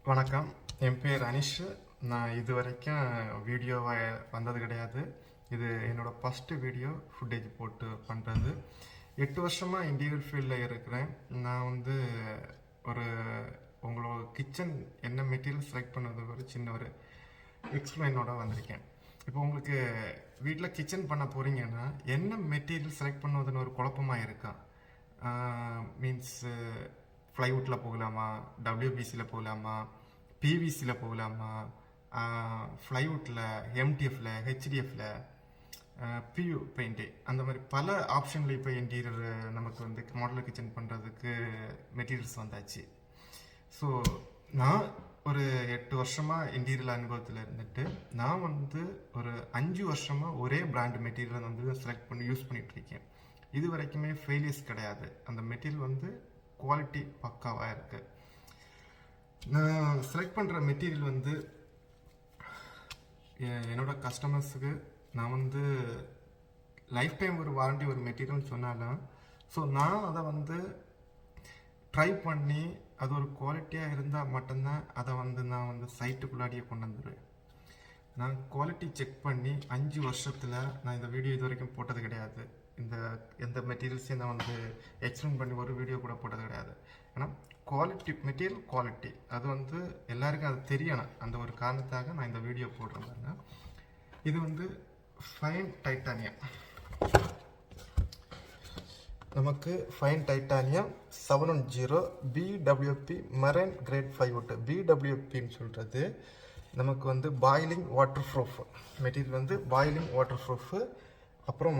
வணக்கம். என் பேர் அனிஷ். நான் இது வரைக்கும் வீடியோவை வந்தது கிடையாது. இது என்னோட ஃபஸ்ட்டு வீடியோ ஃபுட்டேஜ் போட்டு பண்ணுறது. 8 வருஷமாக இன்டீரியர் ஃபீல்டில் இருக்கிறேன். நான் ஒரு உங்களோட கிச்சன் என்ன மெட்டீரியல் செலக்ட் பண்ணது ஒரு சின்ன ஒரு எக்ஸ்பிளைனோட வந்திருக்கேன். இப்போ உங்களுக்கு வீட்டில் கிச்சன் பண்ண போகிறீங்கன்னா என்ன மெட்டீரியல் செலக்ட் பண்ணுவதுன்னு ஒரு குழப்பமாக இருக்கா? மீன்ஸ் ஃப்ளைவுட்டில் போகலாமா, டபிள்யூபிசியில் போகலாமா, பிவிசியில் போகலாமா, ஃப்ளைவுட்டில், எம்டிஎஃப்ல, ஹெச்டிஎஃப்ல, பியூ பெயிண்ட்டு, அந்த மாதிரி பல ஆப்ஷனில் இப்போ இன்டீரியர் நமக்கு மாடலர் கிச்சன் பண்ணுறதுக்கு மெட்டீரியல்ஸ் வந்தாச்சு. ஸோ நான் ஒரு 8 வருஷமாக இன்டீரியல் அனுபவத்தில் இருந்துட்டு நான் ஒரு 5 வருஷமாக ஒரே பிராண்ட் மெட்டீரியல் செலக்ட் பண்ணி யூஸ் பண்ணிகிட்ருக்கேன். இது வரைக்குமே ஃபெயிலியர்ஸ் கிடையாது. அந்த மெட்டீரியல் குவாலிட்டி பக்காவாக இருக்குது. நான் செலக்ட் பண்ணுற மெட்டீரியல் என்னோட கஸ்டமர்ஸுக்கு நான் லைஃப் டைம் ஒரு வாரண்டி ஒரு மெட்டீரியல் சொன்னாலும் ஸோ நான் அதை ட்ரை பண்ணி அது ஒரு குவாலிட்டியாக இருந்தால் மட்டும்தான் அதை நான் சைட்டுக்குள்ளாடியே கொண்டு வந்துடுவேன். நான் குவாலிட்டி செக் பண்ணி 5 வருஷத்தில் நான் இந்த வீடியோ இது வரைக்கும் போட்டது கிடையாது. எந்த மெட்டீரியல்ஸையும் நான் எக்ஸ்பிளைன் பண்ணி ஒரு வீடியோ கூட போட்டது கிடையாது. ஏன்னா குவாலிட்டி மெட்டீரியல் குவாலிட்டி அது எல்லாருக்கும் அது தெரியணும். அந்த ஒரு காரணத்தாக நான் இந்த வீடியோ போடுறேன் பாருங்க. இது ஃபைன் டைட்டானியம். நமக்கு fine titanium 710 BWP marine grade 5 BWPன்னு சொல்கிறது நமக்கு boiling water proof material. Boiling water proof. அப்புறம்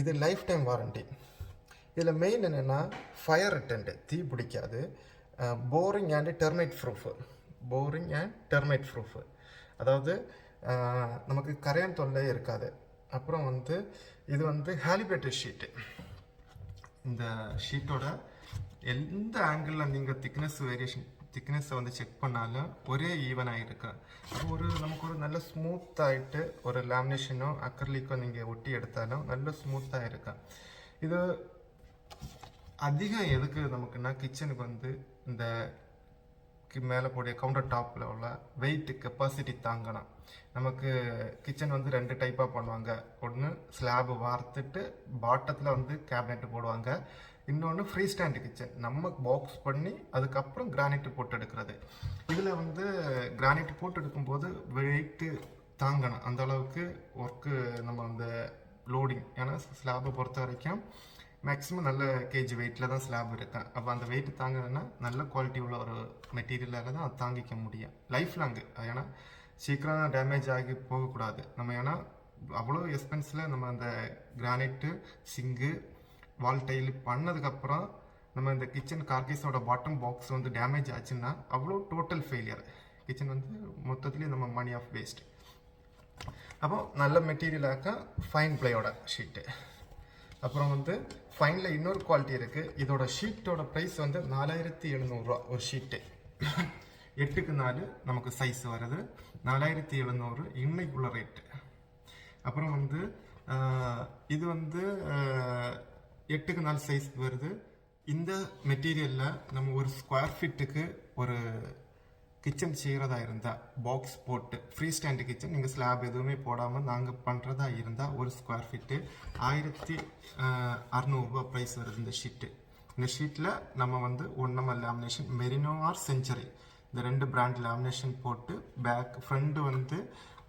இது லைஃப் டைம் வாரண்டி. இதில் மெயின் என்னென்னா ஃபயர் ரிட்டன்ட், தீ பிடிக்காது. Boring and termite proof. Boring and termite proof, அதாவது நமக்கு கரையான் தொல்லை இருக்காது. அப்புறம் இது ஹாலிபேட்டட் ஷீட்டு. இந்த ஷீட்டோட எந்த ஆங்கிளில் நீங்கள் திக்னஸை செக் பண்ணாலும் ஒரே ஈவனாக இருக்கு. நமக்கு ஒரு நல்ல ஸ்மூத்தாகிட்டு ஒரு லேமினேஷனோ அக்ரலிக்கோ நீங்கள் ஒட்டி எடுத்தாலும் நல்ல ஸ்மூத்தாக இருக்கு. இது அதிகம் எதுக்கு நமக்குன்னா கிச்சனுக்கு இந்த மேலே போடைய கவுண்டர் டாப்பில் உள்ள வெயிட் கெப்பாசிட்டி தாங்கணும். நமக்கு கிச்சன் 2 டைப்பாக பண்ணுவாங்க. ஒன்று ஸ்லாபு வார்த்துட்டு பாட்டத்தில் கேபினெட்டு போடுவாங்க. இன்னொன்று ஃப்ரீ ஸ்டாண்ட் கிச்சன், நம்ம பாக்ஸ் பண்ணி அதுக்கப்புறம் கிரானைட்டு போட்டு எடுக்கிறது. இதில் கிரானைட்டு போட்டு எடுக்கும்போது வெயிட்டு தாங்கணும். அந்த அளவுக்கு ஒர்க்கு நம்ம லோடிங். ஏன்னா ஸ்லாபை பொறுத்த வரைக்கும் மேக்ஸிமம் நல்ல கேஜி வெயிட்டில் தான் ஸ்லாப் இருக்கேன். அப்போ அந்த வெயிட் தாங்கணுன்னா நல்ல குவாலிட்டி உள்ள ஒரு மெட்டீரியலால் தான் அது தாங்கிக்க முடியும் லைஃப் லாங்கு. ஏன்னா சீக்கிரம் டேமேஜ் ஆகி போகக்கூடாது. நம்ம ஏன்னா அவ்வளோ எக்ஸ்பென்ஸில் நம்ம அந்த கிரானைட்டு, சிங்கு, வால் டைல் பண்ணதுக்கப்புறம் நம்ம இந்த கிச்சன் கார்கேஸோட பாட்டம் பாக்ஸ் டேமேஜ் ஆச்சுன்னா அவ்வளோ டோட்டல் ஃபெயிலியர். கிச்சன் மொத்தத்துலேயே நம்ம மணி ஆஃப் வேஸ்ட். அப்போ நல்ல மெட்டீரியலாக்க ஃபைன் பிளேயோட ஷீட்டு. அப்புறம் ஃபைனில் இன்னொரு குவாலிட்டி இருக்குது. இதோட ஷீட்டோட ப்ரைஸ் 4700 ஒரு ஷீட்டு. 8x4 நமக்கு சைஸ் வருது. 4700 இன்னைக்குள்ள ரேட்டு. அப்புறம் இது 8x4 சைஸ் வருது. இந்த மெட்டீரியலில் நம்ம ஒரு ஸ்கொயர் ஃபீட்டுக்கு ஒரு கிச்சன் செய்கிறதா இருந்தால் பாக்ஸ் போட்டு ஃப்ரீ ஸ்டாண்டு கிச்சன், நீங்கள் ஸ்லாப் எதுவுமே போடாமல் நாங்கள் பண்ணுறதா இருந்தால் ஒரு ஸ்கொயர் ஃபீட்டு 1600 ப்ரைஸ் வருது இந்த ஷீட்டு. இந்த ஷீட்டில் நம்ம 1mm lamination, Marino R Century, இந்த 2 பிராண்ட் லேமினேஷன் போட்டு back front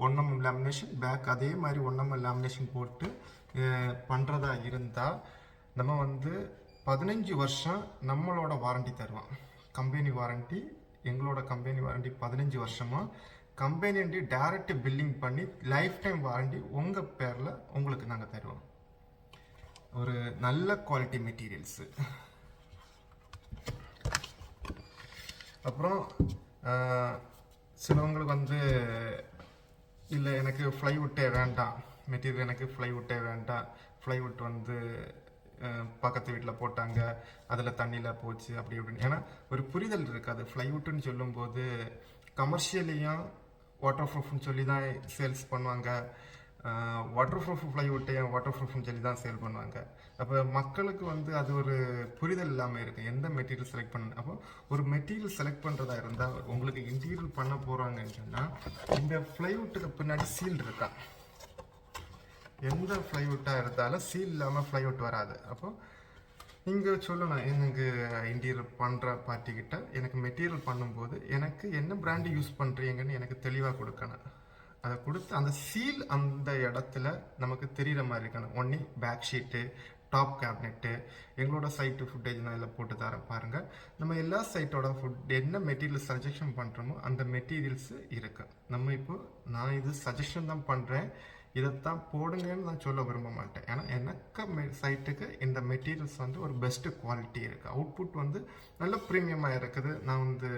1mm lamination, back அதே மாதிரி 1mm லேமினேஷன் போட்டு பண்ணுறதா இருந்தால் நம்ம 15 வருஷம் நம்மளோட வாரண்டி தருவோம். கம்பெனி வாரண்டி, எங்களோட கம்பெனி வாரண்டி 15 வருஷமாக. கம்பெனி டைரக்ட் பில்லிங் பண்ணி லைஃப் டைம் வாரண்டி உங்கள் பேரில் உங்களுக்கு நாங்கள் தருவோம். ஒரு நல்ல குவாலிட்டி மெட்டீரியல்ஸு. அப்புறம் சிலவங்களுக்கு இல்லை எனக்கு ஃப்ளைவுட்டே வேண்டாம், மெட்டீரியல் எனக்கு ஃப்ளைவுட்டே வேண்டாம், ஃப்ளைவுட் பக்கத்து வீட்டில் போட்டாங்க, அதில் தண்ணியில் போச்சு அப்படி இப்படின்னு. ஏன்னா ஒரு புரிதல் இருக்காது. ஃப்ளைவுட்டுன்னு சொல்லும்போது கமர்ஷியலையும் வாட்டர் ப்ரூஃப்னு சொல்லி தான் சேல்ஸ் பண்ணுவாங்க. வாட்டர் ப்ரூஃப் ஃப்ளைவுட்டையும் வாட்டர் ப்ரூஃப்னு சொல்லி தான் சேல் பண்ணுவாங்க. அப்போ மக்களுக்கு வந்து அது ஒரு புரிதல் இல்லாமல் இருக்குது எந்த மெட்டீரியல் செலக்ட் பண்ண. அப்போ ஒரு மெட்டீரியல் செலக்ட் பண்ணுறதா இருந்தால் உங்களுக்கு இன்டீரியர் பண்ண போகிறாங்கன்னு சொன்னால் இந்த ஃப்ளைவுட்டுக்கு பின்னாடி சீல் இருக்கா. எந்த ஃப்ளைவுட்டாக இருந்தாலும் சீல் இல்லாமல் ஃப்ளைவுட் வராது. அப்போ நீங்கள் சொல்லணும் எனக்கு இன்டீரியர் பண்ணுற பார்ட்டிக்கிட்ட எனக்கு மெட்டீரியல் பண்ணும்போது எனக்கு என்ன பிராண்டு யூஸ் பண்ணுறீங்கன்னு எனக்கு தெளிவாக கொடுக்கணும். அதை கொடுத்து அந்த சீல் அந்த இடத்துல நமக்கு தெரிகிற மாதிரி இருக்கணும். Only back sheet, top cabinet, எங்களோட சைட்டு ஃபுட்டேஜ் நான் இதில் போட்டு தரேன் பாருங்கள். நம்ம எல்லா சைட்டோட என்ன மெட்டீரியல் சஜஷன் பண்ணுறோமோ அந்த மெட்டீரியல்ஸு இருக்குது. நம்ம இப்போ நான் இது சஜஷன் தான் பண்ணுறேன், இதைத்தான் போடுங்கன்னு நான் சொல்ல விரும்ப மாட்டேன். ஏன்னா எனக்கு சைட்டுக்கு இந்த மெட்டீரியல்ஸ் வந்து ஒரு பெஸ்ட்டு குவாலிட்டி இருக்குது. அவுட்புட் வந்து நல்ல ப்ரீமியமாக இருக்குது. நான் வந்து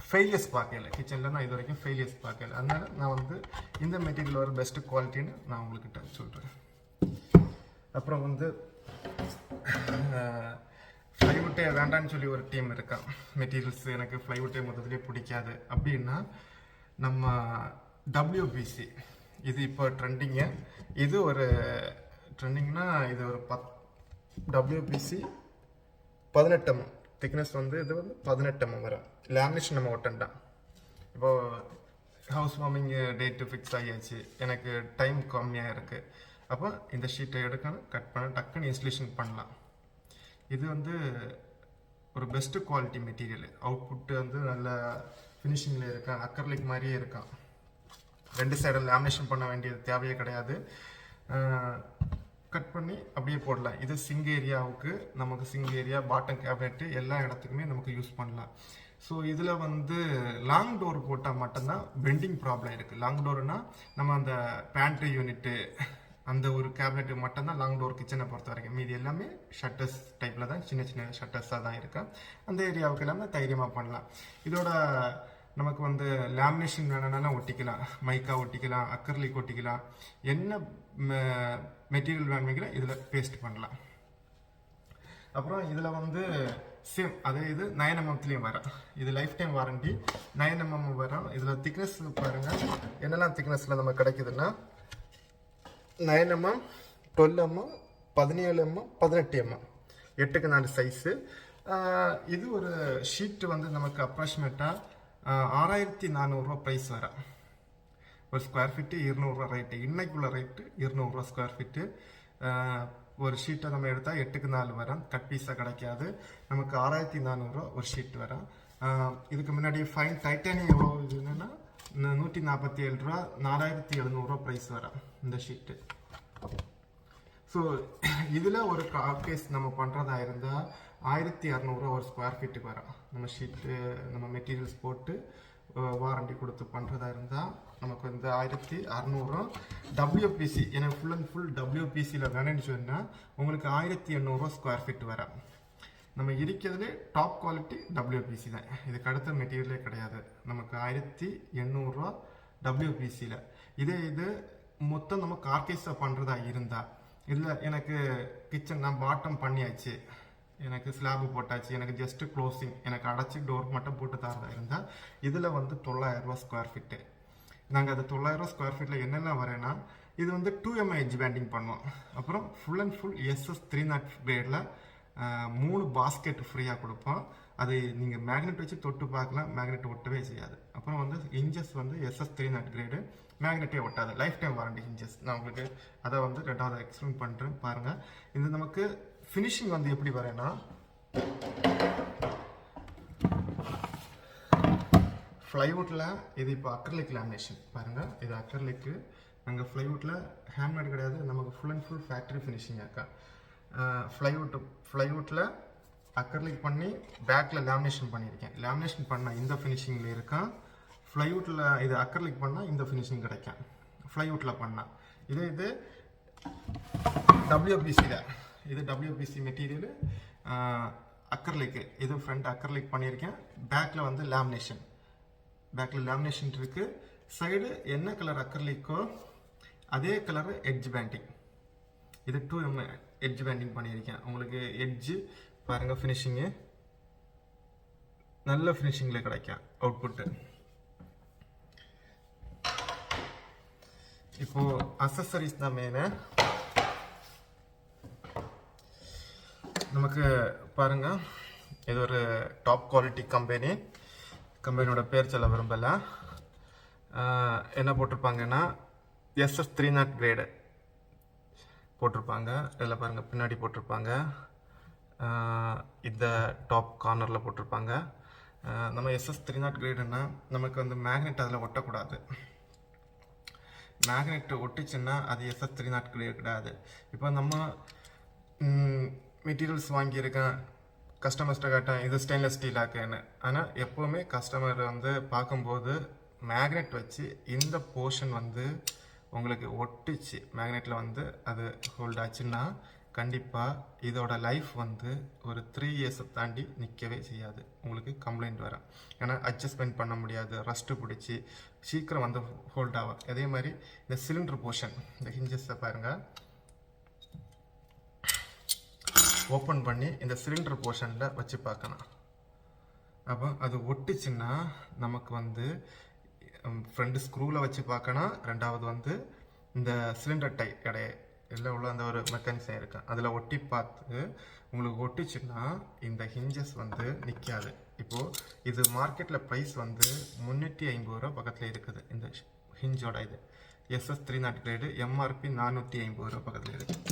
ஃபெயிலியர்ஸ் பார்க்கல கிச்சனில், நான் இது வரைக்கும் ஃபெயிலியர்ஸ் பார்க்கல. அதனால நான் வந்து இந்த மெட்டீரியல் ஒரு பெஸ்ட்டு குவாலிட்டின்னு நான் உங்கள்கிட்ட சொல்கிறேன். அப்புறம் வந்து ஃப்ளைவுட்டே வேண்டான்னு சொல்லி ஒரு டீம் இருக்கான். மெட்டீரியல்ஸ் எனக்கு ஃப்ளைவுட்டே முதல்லே பிடிக்காது அப்படின்னா நம்ம WPC இது இப்போ ட்ரெண்டிங்கு. இது ஒரு ட்ரெண்டிங்னா இது ஒரு WPC 18 mm திக்னஸ் வந்து இது வந்து 18 mm வரும். லேமினேஷன் நம்ம ஒட்டண்டா. இப்போது ஹவுஸ் வார்மிங் டேட்டு ஃபிக்ஸ் ஆகியாச்சு, எனக்கு டைம் கம்மியாக இருக்குது. அப்போ இந்த ஷீட்டை எடுக்கணும், கட் பண்ண டக்குன்னு இன்ஸ்டலேஷன் பண்ணலாம். இது வந்து ஒரு பெஸ்ட்டு குவாலிட்டி மெட்டீரியல். அவுட்புட்டு வந்து நல்ல ஃபினிஷிங்கில் இருக்கா, அக்கர்லிக் மாதிரியே இருக்கான். 2 சைடும் லேமினேஷன் பண்ண வேண்டியது தேவையே கிடையாது. கட் பண்ணி அப்படியே போடலாம். இது சிங்க் ஏரியாவுக்கு, நமக்கு சிங்க் ஏரியா, பாட்டம் கேபினெட்டு எல்லா இடத்துக்குமே நமக்கு யூஸ் பண்ணலாம். ஸோ இதில் வந்து லாங் டோர் போட்டால் மட்டும்தான் பெண்டிங் ப்ராப்ளம் இருக்குது. லாங் டோர்னால் நம்ம அந்த பேண்ட்ரி யூனிட்டு அந்த ஒரு கேபினெட்டு மட்டும்தான் லாங் டோர் கிச்சனை பொறுத்த வரைக்கும். மீதி எல்லாமே ஷட்டர்ஸ் டைப்பில் தான், சின்ன சின்ன ஷட்டர்ஸாக தான் இருக்கா. அந்த ஏரியாவுக்கு எல்லாமே தைரியமாக பண்ணலாம். இதோட நமக்கு வந்து லேமினேஷன் வேணும்னாலும் ஒட்டிக்கலாம், மைக்கா ஒட்டிக்கலாம், அக்கர்லிக் ஒட்டிக்கலாம், என்ன மெட்டீரியல் வேணுமைக்கிற இதில் பேஸ்ட் பண்ணலாம். அப்புறம் இதில் வந்து சேம் அதே இது 9 mmலேயும் வரும். இது லைஃப் டைம் வாரண்டி 9 mm வரும். இதில் திக்னஸ் பாருங்கள் என்னெல்லாம் திக்னஸில் நம்ம கிடைக்குதுன்னா 9 mm, 12 mm, 17 mm, 18 mm, 8க்கு 4 size. இது ஒரு ஷீட்டு வந்து நமக்கு அப்ராக்சிமேட்டாக 6400 ப்ரைஸ் வரும். ஒரு ஸ்கொயர் ஃபீட்டு 200 ரேட்டு, இன்னைக்குள்ள ரேட்டு 200 ஸ்கொயர் ஃபீட்டு. ஒரு ஷீட்டை நம்ம எடுத்தால் 8க்கு 4 வரும், கட் பீஸாக கிடைக்காது. நமக்கு 6400 ஒரு ஷீட் வரும். இதுக்கு முன்னாடி ஃபைன் டைட்டானியம் எவ்வளோ இதுன்னா 147 ரூபா, 4700 ப்ரைஸ் வரும் இந்த ஷீட்டு. ஸோ இதில் ஒரு கார்கேஸ் நம்ம பண்ணுறதா இருந்தால் 1200 ஒரு ஸ்கொயர் ஃபீட்டுக்கு வரும். நம்ம ஷீட்டு நம்ம மெட்டீரியல்ஸ் போட்டு வாரண்டி கொடுத்து பண்ணுறதா இருந்தால் நமக்கு வந்து 1600. WPC எனக்கு ஃபுல் அண்ட் ஃபுல் WPCயில் வேணும்னு சொன்னால் உங்களுக்கு 1800 ஸ்கொயர் ஃபீட் வரும். நம்ம இருக்கிறதுலே டாப் குவாலிட்டி WPC தான். இதுக்கு அடுத்த மெட்டீரியலே கிடையாது. நமக்கு 1800 WPCயில். இது மொத்தம் நம்ம கார்கேஸாக பண்ணுறதா இருந்தால் இதில் எனக்கு கிச்சன் நான் பாட்டம் பண்ணியாச்சு, எனக்கு ஸ்லாபு போட்டாச்சு, எனக்கு ஜஸ்ட்டு க்ளோசிங், எனக்கு அடைச்சி டோர் மட்டும் போட்டு தரதா இருந்தால் இதில் வந்து 900 ஸ்கொயர் ஃபீட்டு. நாங்கள் அது 900 ஸ்கொயர் ஃபீட்டில் என்னெல்லாம் வரேன்னா இது வந்து 2 mm எட்ஜ் பேண்டிங் பண்ணுவோம். அப்புறம் full and full SS 300 கிரேடில் 3 basket ஃப்ரீயாக கொடுப்போம். அது நீங்கள் மேக்னெட் வச்சு தொட்டு பார்க்கலாம், மேக்னெட் ஒட்டவே செய்யாது. அப்புறம் வந்து இன்ச்சஸ் வந்து SS 300 கிரேடு, மேக்னெட்டே ஒட்டாது, லைஃப் டைம் வாரண்டி இன்ச்சஸ். நான் உங்களுக்கு அதை வந்து 2வது எக்ஸ்பிளைன் பண்ணுறேன் பாருங்கள். இது நமக்கு ஃபினிஷிங் வந்து எப்படி வரேன்னா ஃப்ளைவுட்டில் இது இப்போ அக்ரலிக் லேமினேஷன் பாருங்கள். இது அக்ரலிக்கு, நாங்கள் ஃப்ளைவுட்டில் ஹேண்ட்மேட் கிடையாது, நமக்கு ஃபுல் அண்ட் ஃபுல் ஃபேக்ட்ரி ஃபினிஷிங்காக இருக்கா. ஃப்ளைவுட்டில் அக்ரலிக் பண்ணி பேக்கில் லேமினேஷன் பண்ணியிருக்கேன். லேமினேஷன் பண்ணால் இந்த ஃபினிஷிங்கில் இருக்கான். ஃப்ளைவுட்டில் இது அக்ரலிக் பண்ணால் இந்த ஃபினிஷிங் கிடைக்கும். ஃப்ளைவுட்டில் பண்ணால் இது WPC தான். இது WPC மெட்டீரியலு அக்ரலிக்கு. இது ஃப்ரண்ட் அக்ரலிக் பண்ணியிருக்கேன். பேக்கில் வந்து லேமினேஷன், பேக்கில் லேமினேஷன் இருக்குது. சைடு என்ன கலர் அக்ரலிக்கோ அதே கலர் எட்ஜ் பேண்டிங். இது 2 mm எட்ஜ் பேண்டிங் பண்ணியிருக்கேன். உங்களுக்கு எட்ஜு பாருங்கள், ஃபினிஷிங்கு நல்ல ஃபினிஷிங்கில் கிடைக்கும் அவுட்புட்டு. இப்போது அக்சசரிஸ் தான் மெயினு. நமக்கு பாருங்க, இது ஒரு டாப் குவாலிட்டி கம்பெனியோட பேர் சொல்ல விரும்பல. என்ன போட்டிருப்பாங்கன்னா SS300 கிரேடு போட்டிருப்பாங்க. இதில் பாருங்கள், பின்னாடி போட்டிருப்பாங்க, இந்த டாப் கார்னரில் போட்டிருப்பாங்க. நம்ம SS300 கிரேடுன்னா நமக்கு வந்து மேக்னெட் அதில் ஒட்டக்கூடாது. மேக்னெட் ஒட்டுச்சுன்னா அது SS300 கிரேடு கிடையாது. இப்போ நம்ம மெட்டீரியல்ஸ் வாங்கியிருக்கேன், கஸ்டமர்ஸ்ட்டை கேட்டேன் இது ஸ்டெயின்லெஸ் ஸ்டீலாக்குன்னு. ஆனால் எப்போவுமே கஸ்டமர் வந்து பார்க்கும்போது மேக்னெட் வச்சு இந்த போர்ஷன் வந்து உங்களுக்கு ஒட்டிச்சு, மேக்னெட்டில் வந்து அது ஹோல்ட் ஆச்சுன்னா கண்டிப்பாக இதோட லைஃப் வந்து ஒரு 3 இயர்ஸை தாண்டி நிற்கவே செய்யாது. உங்களுக்கு கம்ப்ளைண்ட் வரும். ஏன்னா அட்ஜஸ்ட்மெண்ட் பண்ண முடியாது, ரஸ்ட்டு பிடிச்சி சீக்கிரம் வந்து ஹோல்ட் ஆகும். அதே மாதிரி இந்த சிலிண்டர் போர்ஷன், இந்த ஹிஞ்சஸை பாருங்கள், ஓப்பன் பண்ணி இந்த சிலிண்டர் போர்ஷனில் வச்சு பார்க்கணும். அப்போ அது ஒட்டுச்சுன்னா நமக்கு வந்து ஃப்ரண்ட் ஸ்க்ரூவில் வச்சு பார்க்கணும். ரெண்டாவது வந்து இந்த சிலிண்டர் டை இல்லை உள்ள அந்த ஒரு மெக்கானிசம் இருக்கு, அதில் ஒட்டி பார்த்து உங்களுக்கு ஒட்டிச்சுன்னா இந்த ஹிஞ்சஸ் வந்து நிற்காது. இப்போது இது மார்க்கெட்டில் ப்ரைஸ் வந்து 350 ரூபா பக்கத்தில் இருக்குது. இந்த ஹிஞ்சோட இது SS300 கிரேடு MRP 450 ரூபா பக்கத்தில் இருக்குது.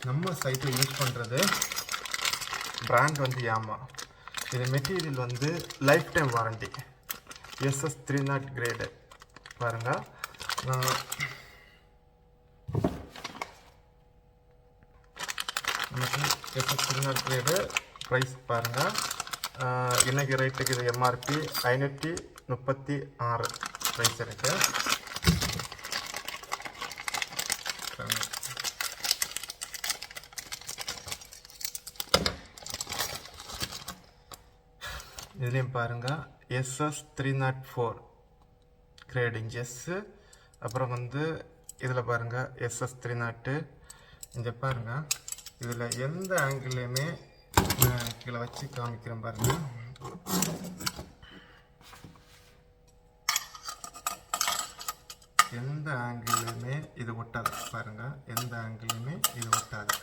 நம்ம சைட்டில் யூஸ் பண்ணுறது பிராண்ட் வந்து யாமா. இது மெட்டீரியல் வந்து life time warranty, SS300 grade. பாருங்கள், நமக்கு SS300 கிரேடு ப்ரைஸ் பாருங்கள். இன்றைக்கி ரேட்டுக்கு இது MRP 536 ப்ரைஸ் இருக்குது. இதுலேயும் பாருங்கள் SS304 கிரேட் இன்ச்சஸ். அப்புறம் வந்து இதில் பாருங்கள் SS300. இங்கே பாருங்கள், இதில் எந்த ஆங்கிள்லையுமே கீழே வச்சு காமிக்கிறேன் பாருங்கள். எந்த ஆங்கிள்லையுமே இது ஒட்டாது. பாருங்கள், எந்த ஆங்கிள்லையுமே இது ஒட்டாது.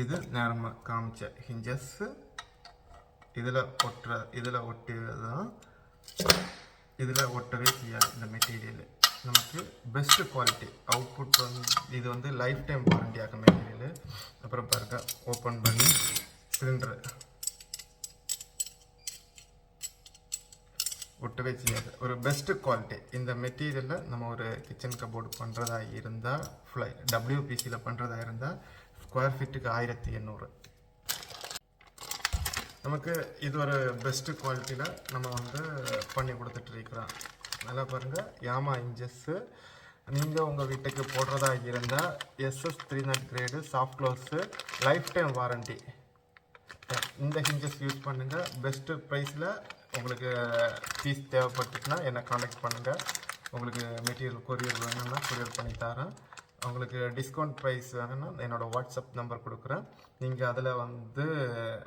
இது நேரமாக காமிச்ச ஹிஞ்சஸ். இதில் ஒட்டியதான், இதில் ஒட்டவே செய்யாது. இந்த மெட்டீரியல் நமக்கு பெஸ்ட் குவாலிட்டி அவுட்புட் வந்து இது வந்து லைஃப் டைம் வாரண்டியாக மெட்டீரியல். அப்புறம் பாருங்க, ஓப்பன் பண்ணி சிலிண்டர் ஒட்டவே செய்யாது. ஒரு பெஸ்ட் குவாலிட்டி இந்த மெட்டீரியலில் நம்ம ஒரு கிச்சன் கபோர்டு பண்ணுறதா இருந்தால், WPCயில் பண்ணுறதா இருந்தால் ஸ்கொயர் ஃபீட்டுக்கு 1800. நமக்கு இது ஒரு பெஸ்ட்டு குவாலிட்டியில் நம்ம வந்து பண்ணி கொடுத்துட்ருக்கிறோம். நல்லா பாருங்கள், யாமா இன்ச்சஸ்ஸு. நீங்கள் உங்கள் வீட்டுக்கு போடுறதா இருந்தால் SS300 grade soft close life time warranty. இந்த ஹிஞ்சஸ் யூஸ் பண்ணுங்கள். பெஸ்ட்டு ப்ரைஸில் உங்களுக்கு பீஸ் தேவைப்பட்டுச்சுன்னா என்னை காண்டாக்ட் பண்ணுங்கள். உங்களுக்கு மெட்டீரியல் கொரியர் வேணும்னா கொரியர் பண்ணி தரேன். உங்களுக்கு டிஸ்கவுண்ட் ப்ரைஸ் வேணும்னா என்னோடய வாட்ஸ்அப் நம்பர் கொடுக்குறேன். நீங்கள் அதில் வந்து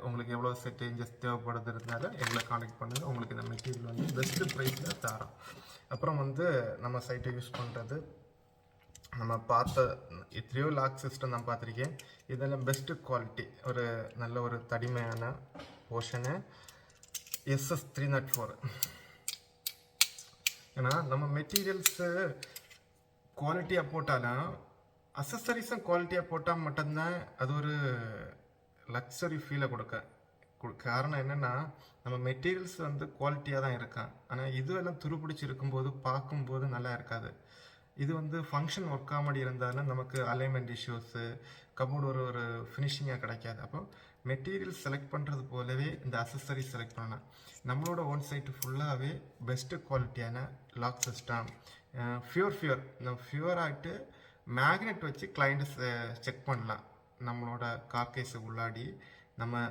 உங்களுக்கு எவ்வளோ செட் இன்ச்சஸ் தேவைப்படுறதுனால எங்களை காண்டாக்ட் பண்ணுங்கள். உங்களுக்கு இந்த மெட்டீரியல் வந்து பெஸ்ட்டு ப்ரைஸில் தரோம். அப்புறம் வந்து நம்ம சைட்டை யூஸ் பண்ணுறது, நம்ம பார்த்த எத்தனையோ லாக் சிஸ்டம் நான் பார்த்துருக்கேன். இதெல்லாம் பெஸ்ட்டு குவாலிட்டி, ஒரு நல்ல ஒரு தடிமையான போர்ஷனு SS304. ஏன்னா நம்ம மெட்டீரியல்ஸு குவாலிட்டியாக போட்டாலும் அசசரிஸும் குவாலிட்டியாக போட்டால் மட்டும்தான் அது ஒரு லக்ஸரி ஃபீலை காரணம் என்னென்னா, நம்ம மெட்டீரியல்ஸ் வந்து குவாலிட்டியாக தான் இருக்கான். ஆனால் இதுவெல்லாம் துருப்பிடிச்சு இருக்கும்போது பார்க்கும்போது நல்லா இருக்காது. இது வந்து ஃபங்க்ஷன் ஒர்க் ஆகாமல் இருந்தாலும் நமக்கு அலைன்மெண்ட் இஷ்யூஸு, கபோர்டு ஒரு ஃபினிஷிங்காக கிடைக்காது. அப்போ மெட்டீரியல் செலக்ட் பண்ணுறது போலவே இந்த அசசரிஸ் செலக்ட் பண்ணலாம். நம்மளோட ஓன் சைட்டு ஃபுல்லாகவே பெஸ்ட்டு குவாலிட்டியான லாக் சிஸ்டம், ஃபியூர் ஆகிட்டு மேக்னெட் வச்சு கிளைண்ட்டு செக் பண்ணலாம். நம்மளோட கார்கேஸு உள்ளாடி நம்ம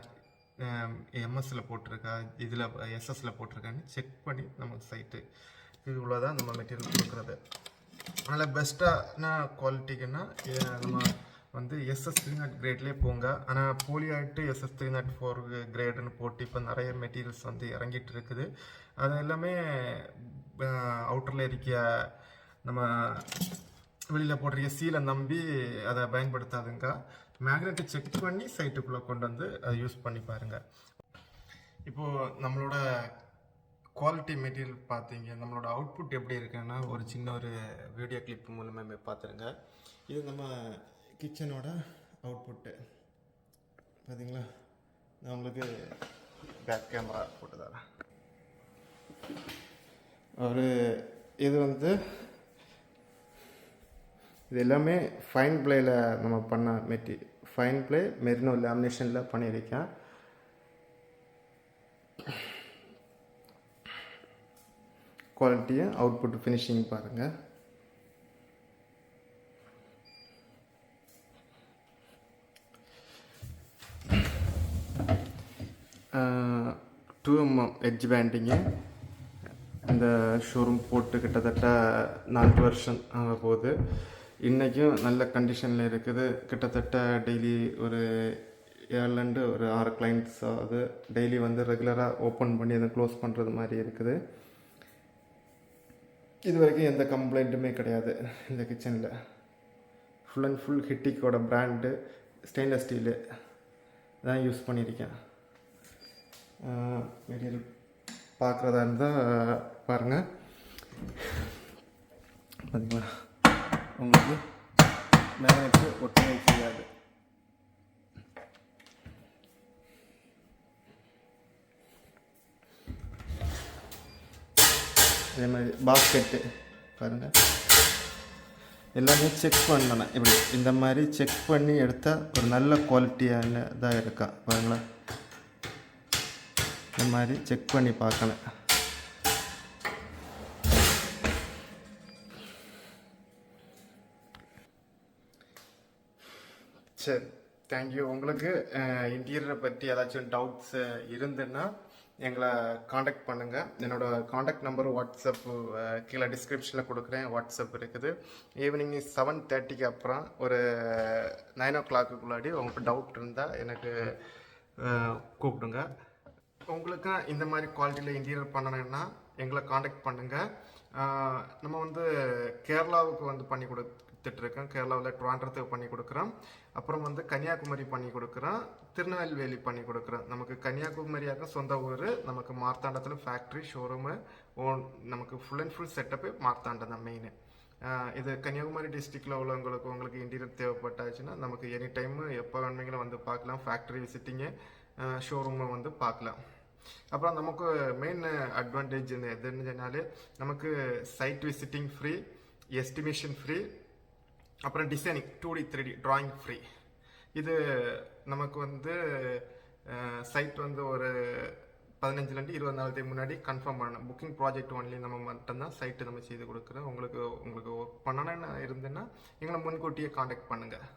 எம்எஸ்சில் போட்டிருக்கா, இதில் எஸ்எஸ்சில் போட்டிருக்கான்னு செக் பண்ணி நம்ம சைட்டு இது இவ்வளோதான் நம்ம மெட்டீரியல் கொடுக்குறது. அதனால் பெஸ்ட்டான குவாலிட்டிக்குன்னா நம்ம வந்து SS300 கிரேட்லேயே போங்க. ஆனால் போலியாகிட்டு SS304 கிரேடுன்னு போட்டு இப்போ நிறைய மெட்டீரியல்ஸ் வந்து இறங்கிட்டு இருக்குது. அது எல்லாமே அவுட்டரில் இருக்க நம்ம வெளியில் போடுற சீலை நம்பி அதை பயன்படுத்தாதுங்க. மேக்னெட்டை செக் பண்ணி சைட்டுக்குள்ளே கொண்டு வந்து அதை யூஸ் பண்ணி பாருங்கள். இப்போது நம்மளோட குவாலிட்டி மெட்டீரியல் பார்த்தீங்க, நம்மளோட அவுட்புட் எப்படி இருக்குன்னா ஒரு சின்ன ஒரு வீடியோ கிளிப் மூலமாக பார்த்துருங்க. இது நம்ம கிச்சனோட அவுட்புட்டு பார்த்தீங்களா. நான் உங்களுக்கு பேக் கேமரா போட்டு தரேன். ஒரு இது வந்து இது எல்லாமே ஃபைன் ப்ளேயில் நம்ம பண்ண ஃபைன் ப்ளே மெரினோ லேமினேஷனில் பண்ணியிருக்கேன். குவாலிட்டியை அவுட்புட் ஃபினிஷிங் பாருங்கள். எட்ஜ் பேண்டிங்கு இந்த ஷோரூம் போட்டு கிட்டத்தட்ட 4 வருஷம் ஆக போகுது. இன்றைக்கும் நல்ல கண்டிஷனில் இருக்குது. கிட்டத்தட்ட டெய்லி ஒரு 7 ஒரு 6 கிளைண்ட்ஸ் ஆகுது. டெய்லி வந்து ரெகுலராக ஓப்பன் பண்ணி அதை க்ளோஸ் பண்ணுறது மாதிரி இருக்குது. இது வரைக்கும் எந்த கம்ப்ளைண்ட்டுமே கிடையாது. இந்த கிச்சனில் ஃபுல் அண்ட் ஃபுல் ஹிட்டிக்கோட பிராண்டு ஸ்டெயின்லெஸ் ஸ்டீலு தான் யூஸ் பண்ணியிருக்கேன். மெட்டீரியல் பார்க்குறதா இருந்தால் பாருங்கள். பார்த்தீங்களா, உங்களுக்கு மேக்னெட்டு ஒட்டுமே செய்யாது. அதே மாதிரி பாஸ்கெட்டு பாருங்கள், எல்லாமே செக் பண்ணணும். இப்படி இந்த மாதிரி செக் பண்ணி எடுத்தால் ஒரு நல்ல குவாலிட்டியான இதாக இருக்கா பாருங்களா. இந்த மாதிரி செக் பண்ணி பார்க்கணும். சரி, தேங்க்யூ. உங்களுக்கு இன்டீரியரை பற்றி ஏதாச்சும் டவுட்ஸ் இருந்துன்னா எங்களை காண்டாக்ட் பண்ணுங்கள். என்னோடய காண்டாக்ட் நம்பர் வாட்ஸ்அப்பு கீழே டிஸ்கிரிப்ஷனில் கொடுக்குறேன். வாட்ஸ்அப் இருக்குது. ஈவினிங் 7:30க்கு அப்புறம் ஒரு 9 o'clock உங்களுக்கு டவுட் இருந்தால் எனக்கு கூப்பிடுங்க. உங்களுக்கு இந்த மாதிரி குவாலிட்டியில் இன்டீரியர் பண்ணணுன்னா எங்களை காண்டாக்ட் பண்ணுங்கள். நம்ம வந்து கேரளாவுக்கு வந்து பண்ணி கொடுத்துட்ருக்கோம். கேரளாவில் ட்ரிவாண்ட்ரத்துக்கு பண்ணி கொடுக்குறோம். அப்புறம் வந்து கன்னியாகுமரி பண்ணி கொடுக்குறோம். திருநெல்வேலி பண்ணி கொடுக்குறோம். நமக்கு கன்னியாகுமரியாக சொந்த ஊர். நமக்கு மார்த்தாண்டத்தில் ஃபேக்ட்ரி ஷோரூமு நமக்கு full and full setup Marthandam தான் மெயின். இது கன்னியாகுமரி டிஸ்ட்ரிக்டில் உங்களுக்கு இன்டீரியர் தேவைப்பட்டாச்சுன்னா நமக்கு எனி டைமு எப்போ வேணுமெങ്കിലും வந்து பார்க்கலாம். ஃபேக்ட்ரி விசிட்டிங்கு ஷோரூமை வந்து பார்க்கலாம். அப்புறம் நமக்கு மெயின் அட்வான்டேஜ் எதுன்னு சொன்னாலே நமக்கு site visiting free, estimation free, அப்புறம் designing 2D 3D drawing free. இது நமக்கு வந்து சைட் வந்து ஒரு 15 20 நாளுக்கு முன்னாடி கன்ஃபார்ம் பண்ணணும். புக்கிங் ப்ராஜெக்ட் ஒன்லி நம்ம மட்டும்தான் சைட்டு நம்ம செய்து கொடுக்குறோம். உங்களுக்கு ஒர்க் பண்ணணும்னு இருந்துன்னா எங்களை முன்கூட்டியே காண்டாக்ட் பண்ணுங்கள்.